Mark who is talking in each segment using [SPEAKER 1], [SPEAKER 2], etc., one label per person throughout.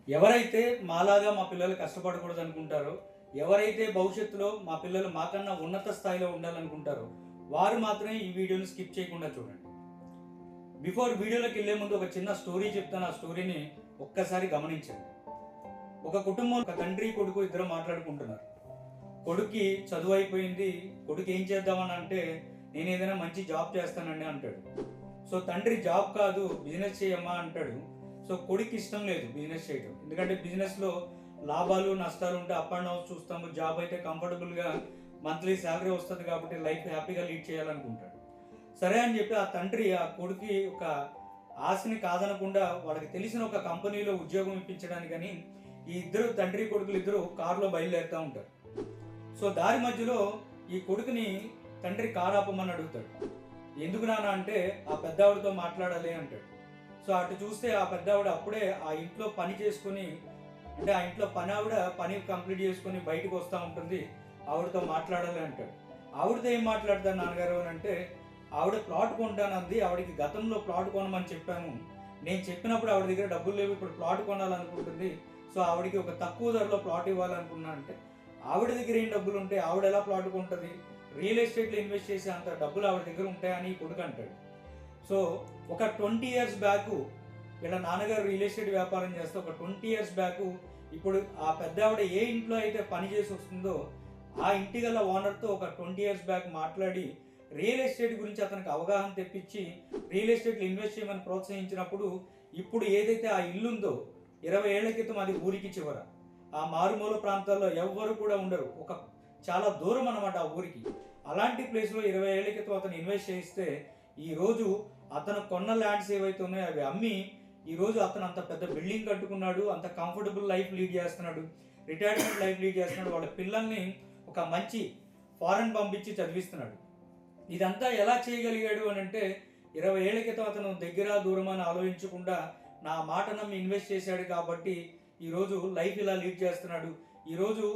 [SPEAKER 1] ఎవరైతే మాలాగా మా పిల్లలు కష్టపడకూడదు అనుకుంటారో, ఎవరైతే భవిష్యత్తులో మా పిల్లలు మాకన్నా ఉన్నత స్థాయిలో ఉండాలనుకుంటారో వారు మాత్రమే ఈ వీడియోని స్కిప్ చేయకుండా చూడండి. బిఫోర్ వీడియోలోకి వెళ్ళే ముందు ఒక చిన్న స్టోరీ చెప్తాను. ఆ స్టోరీని ఒక్కసారి గమనించండి. ఒక కుటుంబం, ఒక తండ్రి కొడుకు ఇద్దరు మాట్లాడుకుంటున్నారు. కొడుక్కి చదువు అయిపోయింది, కొడుకు ఏం చేద్దామని అంటే నేను ఏదైనా మంచి జాబ్ చేస్తానండి అంటాడు. సో తండ్రి జాబ్ కాదు బిజినెస్ చేయమ్మా అంటాడు. సో కొడుకు ఇష్టం లేదు బిజినెస్ చేయడం, ఎందుకంటే బిజినెస్లో లాభాలు నష్టాలు ఉంటే అప్ అండ్ డౌన్స్ చూస్తాము. జాబ్ అయితే కంఫర్టబుల్గా మంత్లీ శాలరీ వస్తుంది కాబట్టి లైఫ్ హ్యాపీగా లీడ్ చేయాలనుకుంటాడు. సరే అని చెప్పి ఆ తండ్రి ఆ కొడుకు ఒక ఆశని కాదనకుండా వాళ్ళకి తెలిసిన ఒక కంపెనీలో ఉద్యోగం ఇప్పించడానికని ఈ ఇద్దరు తండ్రి కొడుకులు ఇద్దరు కారులో బయలుదేరుతూ ఉంటారు. సో దారి మధ్యలో ఈ కొడుకుని తండ్రి కారు ఆపమని అడుగుతాడు. ఎందుకు నాన్న అంటే ఆ పెద్దావిడతో మాట్లాడాలి అంటాడు. సో అటు చూస్తే ఆ పెద్దావిడ అప్పుడే ఆ ఇంట్లో పని చేసుకుని, అంటే ఆ ఇంట్లో పని కంప్లీట్ చేసుకుని బయటకు వస్తూ ఉంటుంది. ఆవిడతో మాట్లాడాలి అంటాడు. ఆవిడతో ఏం మాట్లాడతాను నాన్నగారు అని అంటే, ఆవిడ ప్లాట్ కొంటానంది, ఆవిడకి గతంలో ప్లాట్ కొనమని చెప్పాను, నేను చెప్పినప్పుడు ఆవిడ దగ్గర డబ్బులు లేవు, ఇప్పుడు ప్లాట్ కొనాలనుకుంటుంది. సో ఆవిడకి ఒక తక్కువ ధరలో ప్లాట్ ఇవ్వాలనుకున్నా అంటే, ఆవిడ దగ్గర ఏం డబ్బులు ఉంటే ఆవిడ ఎలా ప్లాట్ కొంటుంది, రియల్ ఎస్టేట్లో ఇన్వెస్ట్ చేసే అంత డబ్బులు ఆవిడ దగ్గర ఉంటాయని కొడుకు అంటాడు. సో ఒక 20 years బ్యాక్ వీళ్ళ నాన్నగారు రియల్ ఎస్టేట్ వ్యాపారం చేస్తే, ఒక 20 years బ్యాక్ ఇప్పుడు ఆ పెద్ద ఆవిడ ఏ ఇంట్లో అయితే పని చేసి వస్తుందో ఆ ఇంటి గల ఓనర్తో ఒక 20 years బ్యాక్ మాట్లాడి రియల్ ఎస్టేట్ గురించి అతనికి అవగాహన తెప్పించి రియల్ ఎస్టేట్లో ఇన్వెస్ట్ చేయమని ప్రోత్సహించినప్పుడు ఇప్పుడు ఏదైతే ఆ ఇల్లు ఉందో 20 ఏళ్ల క్రితం అది ఊరికి చివర, ఆ మారుమూల ప్రాంతాల్లో ఎవ్వరు కూడా ఉండరు, ఒక చాలా దూరం అన్నమాట ఆ ఊరికి. అలాంటి ప్లేస్లో 20 ఏళ్ల క్రితం అతను ఇన్వెస్ట్ చేస్తే ఈరోజు అతను కొన్న ల్యాండ్స్ ఏవైతే ఉన్నాయో అవి అమ్మి ఈరోజు అతను అంత పెద్ద బిల్డింగ్ కట్టుకున్నాడు, అంత కంఫర్టబుల్ లైఫ్ లీడ్ చేస్తున్నాడు, రిటైర్మెంట్ లైఫ్ లీడ్ చేస్తున్నాడు. వాళ్ళ పిల్లల్ని ఒక మంచి ఫారెన్ పంపించి చదివిస్తున్నాడు. ఇదంతా ఎలా చేయగలిగాడు అని అంటే 20 ఏళ్ల క్రితం అతను దగ్గర దూరం అని ఆలోచించకుండా నా మాట నమ్మి ఇన్వెస్ట్ చేశాడు కాబట్టి ఈరోజు లైఫ్ ఇలా లీడ్ చేస్తున్నాడు. ఈరోజు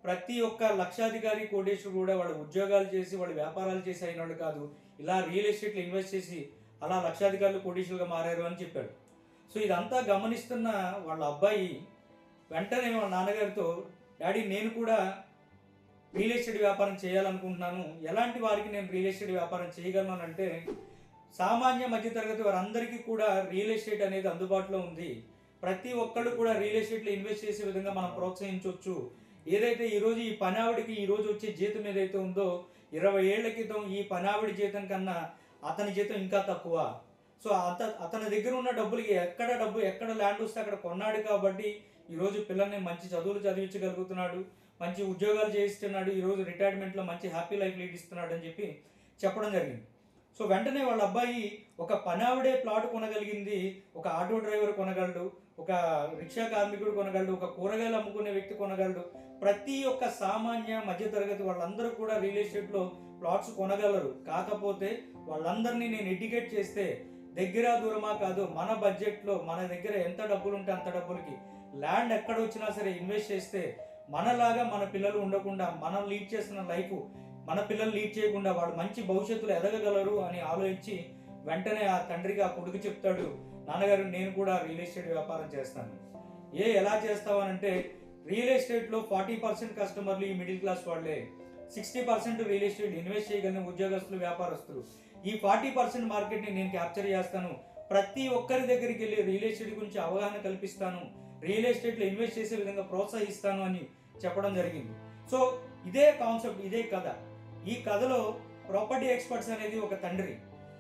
[SPEAKER 1] ప్రతి ఒక్క లక్షాధికారి కోటేశ్వరుడు కూడా వాళ్ళు ఉద్యోగాలు చేసి వాళ్ళు వ్యాపారాలు చేసి అయినాడు కాదు, ఇలా రియల్ ఎస్టేట్లో ఇన్వెస్ట్ చేసి అలా లక్షాధికారులు కోటేశ్వరులుగా మారారు అని చెప్పాడు. సో ఇదంతా గమనిస్తున్న వాళ్ళ అబ్బాయి వెంటనే వాళ్ళ నాన్నగారితో, డాడీ నేను కూడా రియల్ ఎస్టేట్ వ్యాపారం చేయాలనుకుంటున్నాను, ఎలాంటి వారికి నేను రియల్ ఎస్టేట్ వ్యాపారం చేయగలను అంటే, సామాన్య మధ్యతరగతి వారందరికీ కూడా రియల్ ఎస్టేట్ అనేది అందుబాటులో ఉంది, ప్రతి ఒక్కళ్ళు కూడా రియల్ ఎస్టేట్లో ఇన్వెస్ట్ చేసే విధంగా మనం ప్రోత్సహించవచ్చు. ఏదైతే ఈరోజు ఈ పనావిడికి ఈరోజు వచ్చే జీతం ఏదైతే ఉందో 20 ఏళ్ల క్రితం ఈ పనావిడి జీతం కన్నా అతని జీతం ఇంకా తక్కువ. సో అతని దగ్గర ఉన్న డబ్బులకి ఎక్కడ ల్యాండ్ వస్తే అక్కడ కొన్నాడు కాబట్టి ఈరోజు పిల్లల్ని మంచి చదువులు చదివించగలుగుతున్నాడు, మంచి ఉద్యోగాలు చేయిస్తున్నాడు, ఈరోజు రిటైర్మెంట్లో మంచి హ్యాపీ లైఫ్ లీడ్ ఇస్తున్నాడు అని చెప్పి చెప్పడం జరిగింది. సో వెంటనే వాళ్ళ అబ్బాయి ఒక పనావిడే ప్లాట్ కొనగలిగింది, ఒక ఆటో డ్రైవర్ కొనగలడు, ఒక రిక్షా కార్మికుడు కొనగలడు, ఒక కూరగాయలు అమ్ముకునే వ్యక్తి కొనగలడు. ప్రతి ఒక్క సామాన్య మధ్యతరగతి వాళ్ళందరూ కూడా రియల్ ఎస్టేట్లో ప్లాట్స్ కొనగలరు. కాకపోతే వాళ్ళందరినీ నేను ఎడ్యుకేట్ చేస్తే దగ్గర దూరమా కాదు, మన బడ్జెట్లో మన దగ్గర ఎంత డబ్బులు ఉంటే అంత డబ్బులకి ల్యాండ్ ఎక్కడ వచ్చినా సరే ఇన్వెస్ట్ చేస్తే మనలాగా మన పిల్లలు ఉండకుండా, మనం లీడ్ చేస్తున్న లైఫ్ మన పిల్లలు లీడ్ చేయకుండా వాడు మంచి భవిష్యత్తులో ఎదగగలరు అని ఆలోచించి వెంటనే ఆ తండ్రికి ఆ కొడుకు చెప్తాడు, నాన్నగారు నేను కూడా రియల్ ఎస్టేట్ వ్యాపారం చేస్తాను. ఎలా చేస్తావు అని అంటే, రియల్ ఎస్టేట్లో 40% కస్టమర్లు ఈ మిడిల్ క్లాస్ వాళ్ళే, 60% రియల్ ఎస్టేట్ ఇన్వెస్ట్ చేయగలిగిన ఉద్యోగస్తులు వ్యాపారస్తులు. ఈ 40% మార్కెట్ని నేను క్యాప్చర్ చేస్తాను, ప్రతి ఒక్కరి దగ్గరికి వెళ్ళి రియల్ ఎస్టేట్ గురించి అవగాహన కల్పిస్తాను, రియల్ ఎస్టేట్లో ఇన్వెస్ట్ చేసే విధంగా ప్రోత్సహిస్తాను అని చెప్పడం జరిగింది. సో ఇదే కాన్సెప్ట్, ఇదే కథ. ఈ కథలో ప్రాపర్టీ ఎక్స్పర్ట్స్ అనేది ఒక తండ్రి,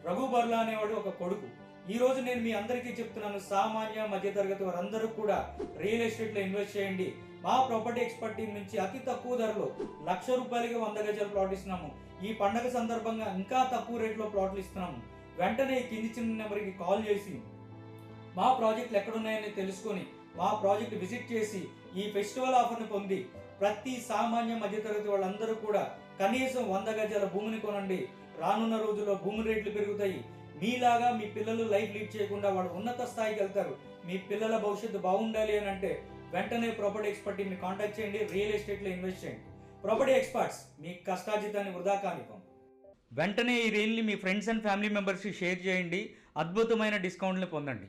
[SPEAKER 1] రఘు బర్లా అనేవాడు ఒక కొడుకు. ఈ రోజు నేను మీ అందరికీ చెప్తున్నాను, సామాన్య మధ్యతరగతి వారందరూ కూడా రియల్ ఎస్టేట్లో ఇన్వెస్ట్ చేయండి. మా ప్రాపర్టీ ఎక్స్పర్ట్ టీం నుంచి అతి తక్కువ ధరలో ₹1,00,000 100 గజాలు ప్లాట్ ఇస్తున్నాము. ఈ పండగ సందర్భంగా ఇంకా తక్కువ రేట్లో ప్లాట్లు ఇస్తున్నాము. వెంటనే కింది చిన్న నెంబర్కి కాల్ చేసి మా ప్రాజెక్టులు ఎక్కడున్నాయని తెలుసుకొని మా ప్రాజెక్ట్ విజిట్ చేసి ఈ ఫెస్టివల్ ఆఫర్ని పొంది ప్రతి సామాన్య మధ్యతరగతి వాళ్ళందరూ కూడా కనీసం 100 గజాల భూమిని కొనండి. రానున్న రోజుల్లో భూమి రేట్లు పెరుగుతాయి. మీలాగా మీ పిల్లలు లైఫ్ లీడ్ చేయకుండా వాళ్ళు ఉన్నత స్థాయికి వెళ్తారు. మీ పిల్లల భవిష్యత్తు బాగుండాలి అని అంటే వెంటనే ప్రాపర్టీ ఎక్స్పర్ట్ టీమ్ని కాంటాక్ట్ చేయండి, రియల్ ఎస్టేట్లో ఇన్వెస్ట్ చేయండి. ప్రాపర్టీ ఎక్స్పర్ట్స్ మీ కష్టార్జితాన్ని వృధా కానివ్వం. వెంటనే ఈ రీల్ని మీ ఫ్రెండ్స్ అండ్ ఫ్యామిలీ మెంబర్స్కి షేర్ చేయండి, అద్భుతమైన డిస్కౌంట్ని పొందండి.